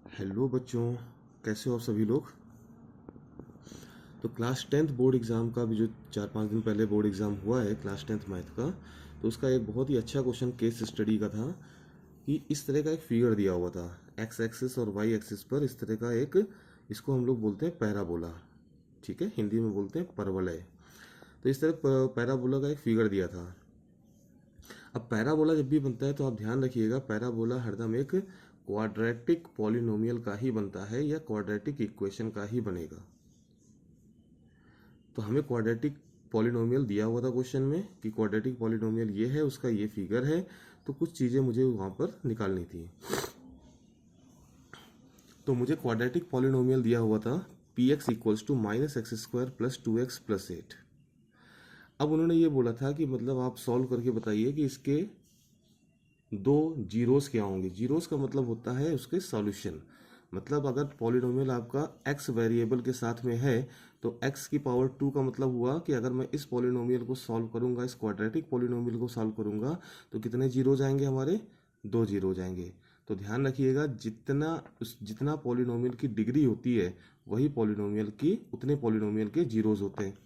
Hello बच्चों, कैसे हो आप सभी लोग। तो क्लास टेंथ बोर्ड एग्ज़ाम का भी जो 4-5 दिन पहले बोर्ड एग्ज़ाम हुआ है क्लास टेंथ मैथ का, तो उसका एक बहुत ही अच्छा क्वेश्चन केस स्टडी का था कि इस तरह का एक फिगर दिया हुआ था एक्स एक्सिस और वाई एक्सिस पर। इस तरह का एक, इसको हम लोग बोलते हैं पैराबोला, ठीक है, हिंदी में बोलते हैं परवलय। तो इस तरह पैराबोला का एक फिगर दिया था। अब पैराबोला जब भी बनता है तो आप ध्यान रखिएगा, पैराबोला हरदम एक क्वाड्रेटिक पॉलिनोमियल का ही बनता है या क्वाड्रेटिक इक्वेशन का ही बनेगा। तो हमें क्वाड्रेटिक पॉलिनोमियल दिया हुआ था क्वेश्चन में कि क्वाड्रेटिक पॉलिनोमियल ये है, उसका ये फिगर है, तो कुछ चीज़ें मुझे वहाँ पर निकालनी थी। तो मुझे क्वाड्रेटिक पॉलिनोमियल दिया हुआ था P x equals to minus x square plus 2x plus 8। अब उन्होंने ये बोला था कि मतलब आप सॉल्व करके बताइए कि इसके दो जीरोस क्या होंगे। जीरोस का मतलब होता है उसके सॉल्यूशन। मतलब अगर पॉलिनोमियल आपका x वेरिएबल के साथ में है तो x की पावर 2 का मतलब हुआ कि अगर मैं इस पॉलिनोमियल को सॉल्व करूंगा, इस क्वाड्रेटिक पॉलिनोमियल को सॉल्व करूंगा, तो कितने जीरो जाएंगे हमारे, 2 जीरो जाएंगे। तो ध्यान रखिएगा, जितना पॉलिनोमियल की डिग्री होती है वही पॉलिनोमियल की उतने पॉलिनोमियल के जीरोज होते हैं।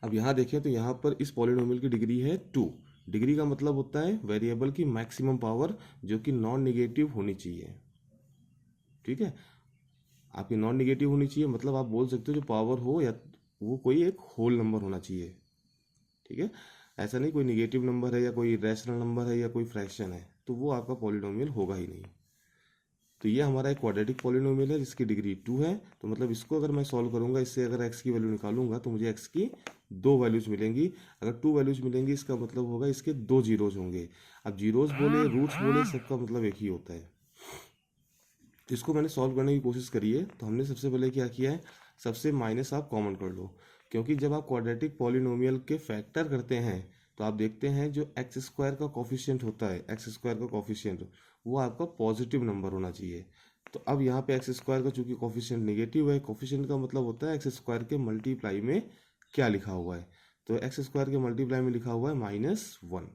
अब यहाँ देखें तो यहाँ पर इस पॉलिनोमियल की डिग्री है 2। डिग्री का मतलब होता है वेरिएबल की मैक्सिमम पावर जो कि नॉन निगेटिव होनी चाहिए, ठीक है। आपकी नॉन निगेटिव होनी चाहिए, मतलब आप बोल सकते हो जो पावर हो या वो कोई एक होल नंबर होना चाहिए, ठीक है। ऐसा नहीं कोई निगेटिव नंबर है या कोई रैशनल नंबर है या कोई फ्रैक्शन है तो वो आपका पॉलिनोमियल होगा ही नहीं। तो ये हमारा एक क्वाड्रेटिक पॉलिनोमियल है जिसकी डिग्री 2 है। तो मतलब इसको अगर मैं सॉल्व करूंगा, इससे अगर x की वैल्यू निकालूंगा तो मुझे x की 2 वैल्यूज मिलेंगी। अगर 2 वैल्यूज मिलेंगी इसका मतलब होगा इसके 2 जीरोज होंगे। अब जीरोज बोले रूट्स बोले सबका मतलब एक ही होता है। तो इसको मैंने सॉल्व करने की कोशिश करी है। तो हमने सबसे पहले क्या किया है, सबसे माइनस आप कॉमन कर लो, क्योंकि जब आप क्वाड्रेटिक पॉलिनोमियल के फैक्टर करते हैं तो आप देखते हैं जो एक्स स्क्वायर का कॉफिशिएंट होता है, एक्स स्क्वायर का कॉफिशिएंट वो आपका पॉजिटिव नंबर होना चाहिए। तो अब यहाँ पे एक्स स्क्वायर का चूंकि कॉफिशिएंट नेगेटिव है, कॉफिशिएंट का मतलब होता है एक्स स्क्वायर के मल्टीप्लाई में क्या लिखा हुआ है। तो एक्स स्क्वायर के मल्टीप्लाई में लिखा हुआ है -1,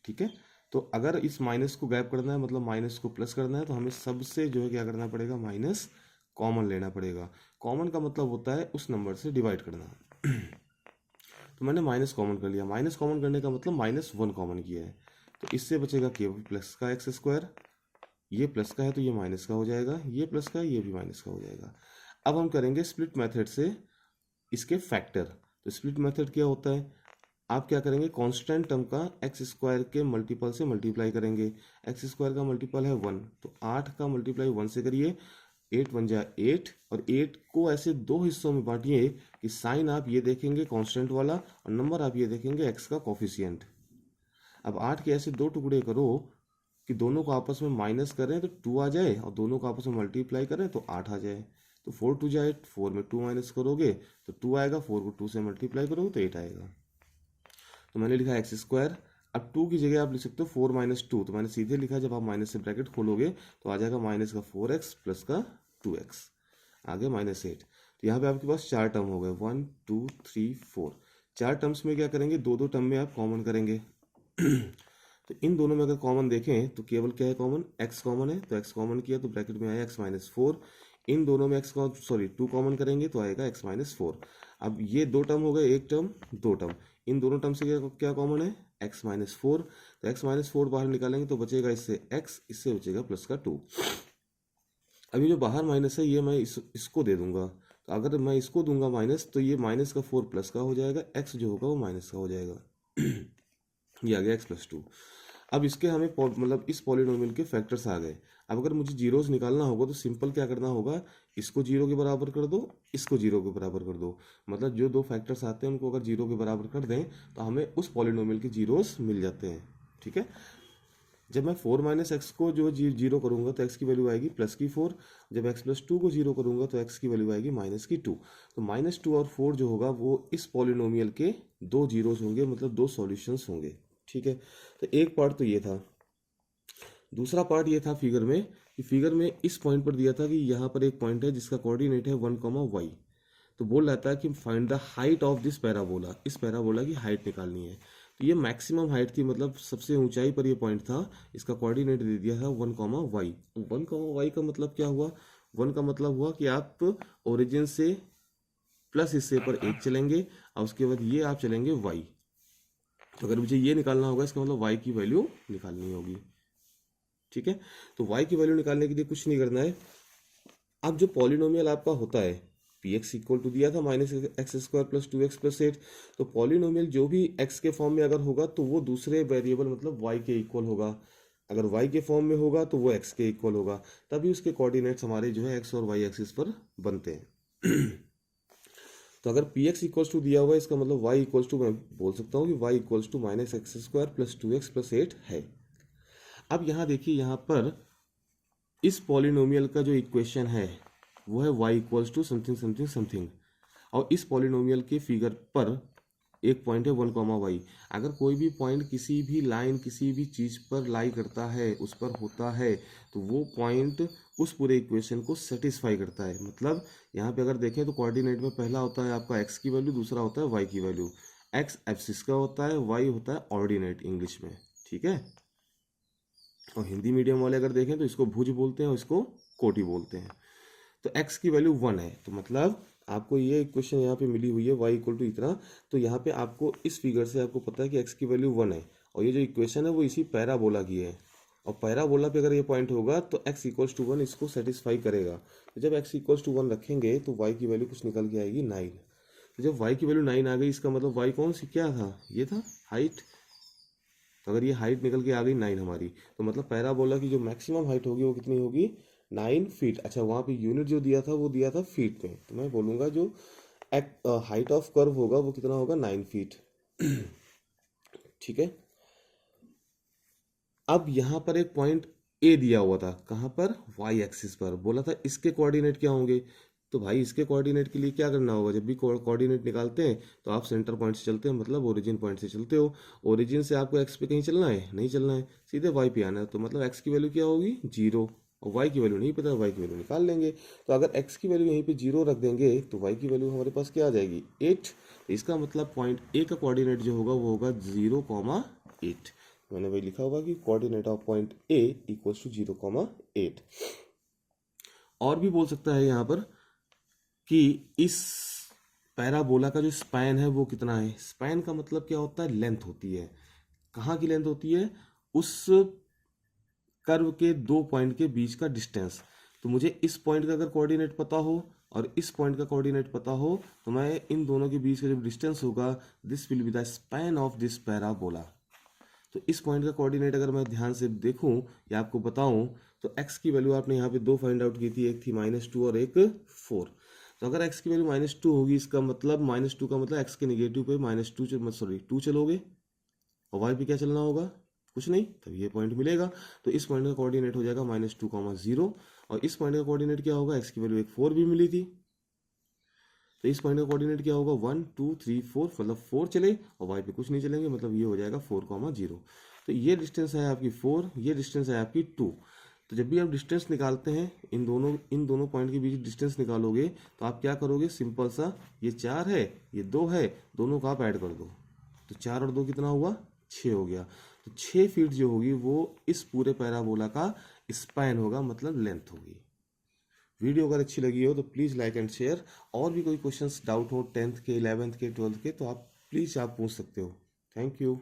ठीक है। तो अगर इस माइनस को गैप करना है, मतलब माइनस को प्लस करना है, तो हमें सबसे जो है क्या करना पड़ेगा, माइनस कॉमन लेना पड़ेगा। कॉमन का मतलब होता है उस नंबर से डिवाइड करना। तो मैंने माइनस कॉमन कर लिया। माइनस कॉमन करने का मतलब -1 कॉमन किया है। तो इससे बचेगा केवल प्लस का एक्स स्क्वायर। ये प्लस का है तो ये माइनस का हो जाएगा, ये प्लस का है ये भी माइनस का हो जाएगा। अब हम करेंगे स्प्लिट मेथड से इसके फैक्टर। तो स्प्लिट मेथड क्या होता है, आप क्या करेंगे, कांस्टेंट टर्म का एक्स स्क्वायर के मल्टीपल से मल्टीप्लाई करेंगे। एक्स स्क्वायर का मल्टीपल है 1, तो 8 का मल्टीप्लाई 1 से करिए, 8 1 जा 8, और 8 को ऐसे दो हिस्सों में बांटिए कि साइन आप ये देखेंगे कांस्टेंट वाला और नंबर आप ये देखेंगे एक्स का कॉफिशिएंट। अब 8 के ऐसे दो टुकड़े करो कि दोनों को आपस में माइनस करें तो 2 आ जाए और दोनों को आपस में मल्टीप्लाई करें तो 8 आ जाए। तो 4 2 जा 8, 4 में 2 माइनस करोगे तो 2 आएगा, 4 को 2 से मल्टीप्लाई करोगे तो 8 आएगा। तो मैंने लिखा एक्स स्क्वायर। अब 2 की जगह आप लिख सकते हो 4 - 2, तो मैंने सीधे लिखा, जब आप माइनस से ब्रैकेट खोलोगे तो आ जाएगा माइनस का 4x प्लस का 2x, आगे -8। तो यहाँ पे आपके पास 4 टर्म हो गए, 1 2 3 4। 4 टर्म्स में क्या करेंगे, दो दो टर्म में आप कॉमन करेंगे। तो इन दोनों में अगर कॉमन देखें तो केवल क्या है कॉमन, x कॉमन है, तो x कॉमन किया तो ब्रैकेट में आया x-4। इन दोनों में सॉरी 2 कॉमन करेंगे तो आएगा x-4। अब ये दो टर्म हो गए, एक टर्म दो टर्म, इन दोनों टर्म से क्या कॉमन है, x-4। तो x-4 बाहर निकालेंगे तो बचेगा इससे x, इससे बचेगा प्लस का 2। अभी जो बाहर माइनस है ये मैं इसको दे दूंगा। तो अगर मैं इसको दूंगा माइनस तो ये माइनस का 4 प्लस का हो जाएगा, x जो होगा वो माइनस का हो जाएगा। ये आ गया x+2। अब इसके हमें मतलब इस पॉलिनोमियल के फैक्टर्स आ गए। अब अगर मुझे जीरोस निकालना होगा तो सिंपल क्या करना होगा, इसको जीरो के बराबर कर दो, इसको जीरो के बराबर कर दो। मतलब जो दो फैक्टर्स आते हैं उनको अगर जीरो के बराबर कर दें तो हमें उस पॉलिनोमियल के जीरोस मिल जाते हैं, ठीक है। जब मैं 4 - x को जो जीरो करूंगा तो x की वैल्यू आएगी +4। जब x+2 को जीरो करूंगा तो x की वैल्यू आएगी -2। तो -2 और 4 जो होगा वो इस पॉलिनोमियल के दो जीरोस होंगे, मतलब दो सॉल्यूशंस होंगे, ठीक है। तो एक पार्ट तो ये था। दूसरा पार्ट ये था फिगर में, कि फिगर में इस पॉइंट पर दिया था कि यहाँ पर एक पॉइंट है जिसका कोऑर्डिनेट है 1, y। तो बोल रहा था कि find the height of this parabola, इस पैराबोला की हाइट निकालनी है। तो ये मैक्सिमम हाइट थी, मतलब सबसे ऊंचाई पर ये पॉइंट था। इसका कोऑर्डिनेट दे दिया था 1, y। 1, y का मतलब क्या हुआ? 1 का मतलब हुआ कि आप ओरिजिन से प्लस हिस्से पर 1 चलेंगे और उसके बाद ये आप चलेंगे y। तो अगर मुझे ये निकालना होगा, इसका मतलब y की वैल्यू निकालनी होगी। ठीक है, तो y की वैल्यू निकालने के लिए कुछ नहीं करना है। अब जो पॉलिनोमियल आपका होता है पी एक्स इक्वल टू दिया था -x² + 2x + 8, तो पॉलिनोमियल जो भी x के फॉर्म में अगर होगा तो वो दूसरे वेरिएबल मतलब y के इक्वल होगा। अगर y के फॉर्म में होगा तो वो x के इक्वल होगा, तभी उसके कोऑर्डिनेट्स हमारे जो है x और y एक्सिस पर बनते हैं। तो अगर पी एक्स इक्वल्स टू दिया हुआ है, इसका मतलब y इक्वल्स टू, मैं बोल सकता हूँ कि y equals to -x² + 2x + 8 है। अब यहाँ देखिए, यहाँ पर इस पॉलिनोमियल का जो इक्वेशन है वो है y equals to something something something, और इस पॉलिनोमियल के फिगर पर एक पॉइंट है 1, y। अगर कोई भी पॉइंट किसी भी लाइन किसी भी चीज़ पर लाई करता है, उस पर होता है, तो वो पॉइंट उस पूरे इक्वेशन को सेटिस्फाई करता है। मतलब यहाँ पे अगर देखें तो कोऑर्डिनेट में पहला होता है आपका x की वैल्यू, दूसरा होता है y की वैल्यू। x एक्सिस का होता है, y होता है ऑर्डिनेट इंग्लिश में। ठीक है, और हिंदी मीडियम वाले अगर देखें तो इसको भुज बोलते हैं और इसको कोटि बोलते हैं। तो x की वैल्यू 1 है, तो मतलब आपको ये इक्वेशन यहाँ पे मिली हुई है y इक्वल टू इतना। तो यहाँ पे आपको इस फिगर से आपको पता है कि x की वैल्यू 1 है, और ये जो इक्वेशन है वो इसी पैराबोला की है, और पैराबोला पे अगर ये पॉइंट होगा तो x इक्वल्स टू 1 इसको सेटिस्फाई करेगा। तो जब x इक्वल्स टू 1 रखेंगे तो y की वैल्यू कुछ निकल के आएगी 9। तो जब y की वैल्यू 9 आ गई, इसका मतलब y कौन सी क्या था? ये था हाइट। तो अगर ये हाइट निकल के आ गई 9 हमारी, तो मतलब पैराबोला की जो मैक्सिमम हाइट होगी वो कितनी होगी? 9 फीट। अच्छा, वहाँ पे यूनिट जो दिया था वो दिया था फीट में, तो मैं बोलूँगा जो हाइट ऑफ कर्व होगा वो कितना होगा? 9 फीट। ठीक है, अब यहाँ पर एक पॉइंट ए दिया हुआ था, कहाँ पर? वाई एक्सिस पर। बोला था इसके कोऑर्डिनेट क्या होंगे, तो भाई इसके कोऑर्डिनेट के लिए क्या करना होगा? जब भी कोऑर्डिनेट निकालते हैं तो आप सेंटर पॉइंट से चलते हैं, मतलब ओरिजिन पॉइंट से चलते हो। ओरिजिन से आपको एक्स पे कहीं चलना है? नहीं चलना है, सीधे वाई पे आना है। तो मतलब एक्स की वैल्यू क्या होगी? 0, और वाई की वैल्यू नहीं पता, वाई की वैल्यू निकाल लेंगे। तो अगर एक्स की वैल्यू यहीं पे 0 रख देंगे तो वाई की वैल्यू हमारे पास क्या आ जाएगी? 8। इसका मतलब पॉइंट ए का कोऑर्डिनेट जो होगा वो होगा 0,8। मैंने वही लिखा होगा कि coordinate of point A equals to 0,8। और भी बोल सकता है यहाँ पर कि इस पैराबोला का जो स्पैन है वो कितना है? स्पैन का मतलब क्या होता है? लेंथ होती है। कहाँ की लेंथ होती है? उस कर्व के दो पॉइंट के बीच का डिस्टेंस। तो मुझे इस पॉइंट का अगर कोऑर्डिनेट पता हो और इस पॉइंट का कोऑर्डिनेट पता हो, तो मैं इन दोनों के बीच का जो डिस्टेंस होगा, this will be the span of this parabola. तो इस पॉइंट का कोऑर्डिनेट अगर मैं ध्यान से देखूं या आपको बताऊं, तो x की वैल्यू आपने यहाँ पे 2 फाइंड आउट की थी, एक थी -2 और एक 4। तो अगर x की वैल्यू -2 होगी, इसका मतलब -2 का मतलब x के नेगेटिव पे -2 चलोगे, और y पे क्या चलना होगा? कुछ नहीं, तब ये पॉइंट मिलेगा। तो इस पॉइंट का कोऑर्डिनेट हो जाएगा -2, 0, और इस पॉइंट का कोऑर्डिनेट क्या होगा? x की वैल्यू एक 4 भी मिली थी, तो इस पॉइंट का कोऑर्डिनेट क्या होगा? 1, 2, 3, 4, मतलब 4 चले और y पे कुछ नहीं चलेंगे, मतलब ये हो जाएगा 4,0। तो ये डिस्टेंस है आपकी 4, ये डिस्टेंस है आपकी 2। तो जब भी आप डिस्टेंस निकालते हैं, इन दोनों पॉइंट के बीच डिस्टेंस निकालोगे, तो आप क्या करोगे? सिंपल सा, ये 4 है, ये 2 है, दोनों का आप ऐड कर दो, तो 4 और 2 कितना हुआ? 6 हो गया। तो 6 फीट जो होगी वो इस पूरे पैराबोला का स्पैन होगा, मतलब लेंथ होगी। वीडियो अगर अच्छी लगी हो तो प्लीज़ लाइक एंड शेयर। और भी कोई क्वेश्चंस डाउट हो 10th के, 11th के, 12th के, तो आप प्लीज़ आप पूछ सकते हो। Thank you.